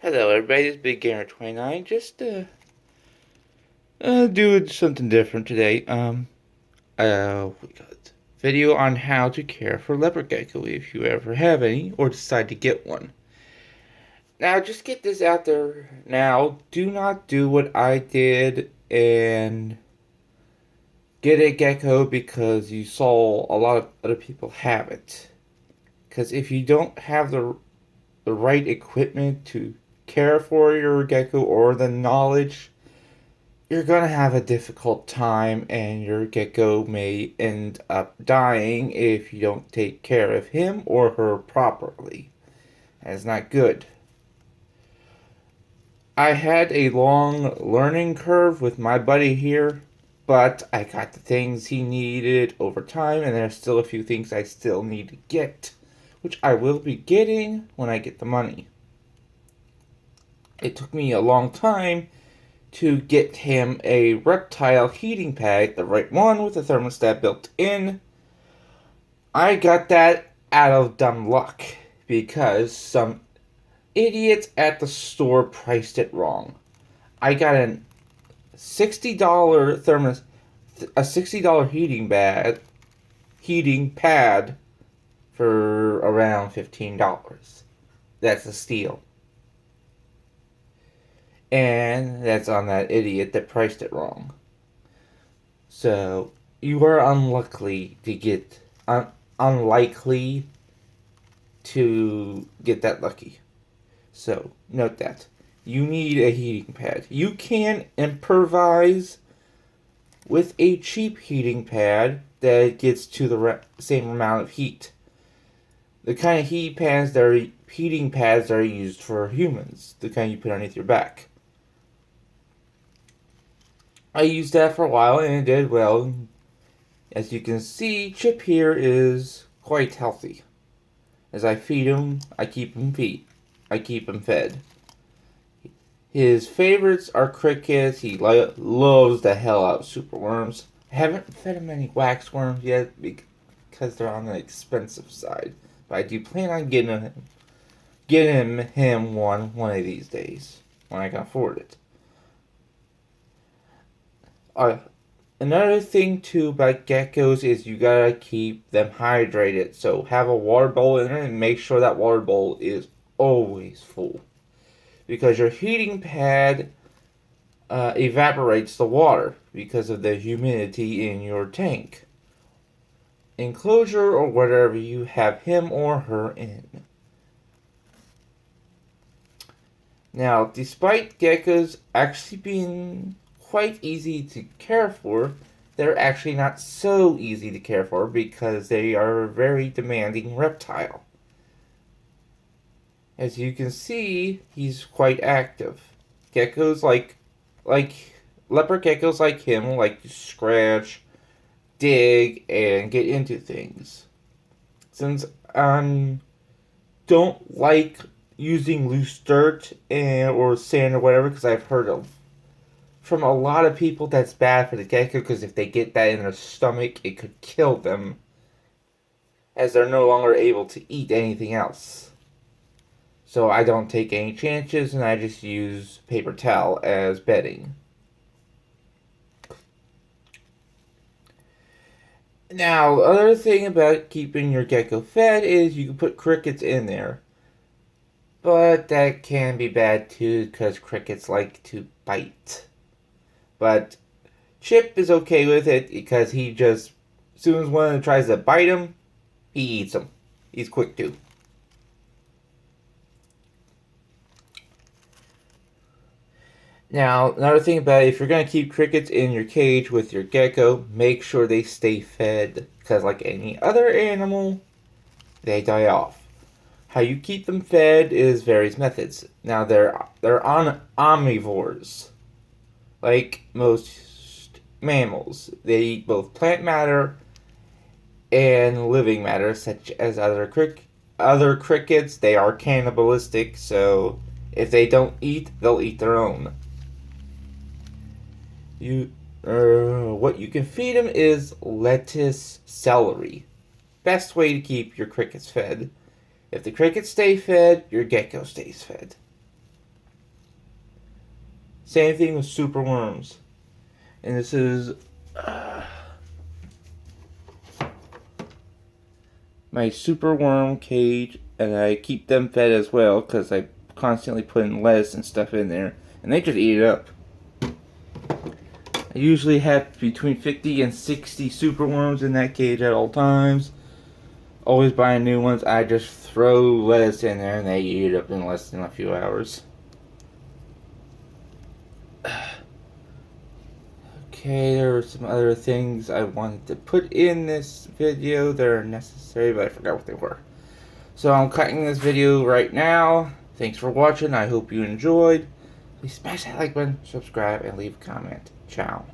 Hello everybody, this is Big Gamer 29. Just doing something different today. We got video on how to care for leopard gecko if you ever have any or decide to get one. Now, just get this out there now. Do not do what I did and get a gecko because you saw a lot of other people have it. Because if you don't have the right equipment to care for your gecko or the knowledge, you're gonna have a difficult time and your gecko may end up dying if you don't take care of him or her properly. That's not good. I had a long learning curve with my buddy here, but I got the things he needed over time, and there's still a few things I still need to get, which I will be getting when I get the money. It took me a long time to get him a reptile heating pad, the right one with the thermostat built in. I got that out of dumb luck because some idiots at the store priced it wrong. I got a $60 heating pad for around $15. That's a steal. And that's on that idiot that priced it wrong. So you are unlikely to get that lucky. So note that you need a heating pad. You can improvise with a cheap heating pad that gets to the same amount of heat. The kind of heating pads that are used for humans, the kind you put underneath your back. I used that for a while and it did well. As you can see, Chip here is quite healthy. As I feed him, I keep him fed. His favorites are crickets. He loves the hell out of superworms. I haven't fed him any waxworms yet because they're on the expensive side. But I do plan on getting him one of these days when I can afford it. Another thing too about geckos is you gotta keep them hydrated. So have a water bowl in there and make sure that water bowl is always full. Because your heating pad evaporates the water because of the humidity in your tank, enclosure, or whatever you have him or her in. Now, despite geckos actually being quite easy to care for, they're actually not so easy to care for because they are a very demanding reptile. As you can see, he's quite active. Geckos like leopard geckos like him like to scratch, dig, and get into things. Since I don't like using loose dirt or sand or whatever, because I've heard from a lot of people that's bad for the gecko, because if they get that in their stomach, it could kill them, as they're no longer able to eat anything else. So I don't take any chances, and I just use paper towel as bedding. Now, the other thing about keeping your gecko fed is you can put crickets in there. But that can be bad too, because crickets like to bite. But Chip is okay with it because he just, as soon as one tries to bite him, he eats them. He's quick too. Now, another thing about it, if you're going to keep crickets in your cage with your gecko, make sure they stay fed. Because like any other animal, they die off. How you keep them fed is various methods. Now, they're omnivores. Like most mammals. They eat both plant matter and living matter, such as other crickets. They are cannibalistic, so if they don't eat, they'll eat their own. What you can feed them is lettuce, celery. Best way to keep your crickets fed. If the crickets stay fed, your gecko stays fed. Same thing with super worms. And this is my super worm cage, and I keep them fed as well because I constantly put in lettuce and stuff in there, and they just eat it up. I usually have between 50 and 60 super worms in that cage at all times. Always buying new ones. I just throw lettuce in there and they eat it up in less than a few hours. Okay, there were some other things I wanted to put in this video that are necessary, but I forgot what they were. So I'm cutting this video right now. Thanks for watching. I hope you enjoyed. Please smash that like button, subscribe, and leave a comment. Ciao.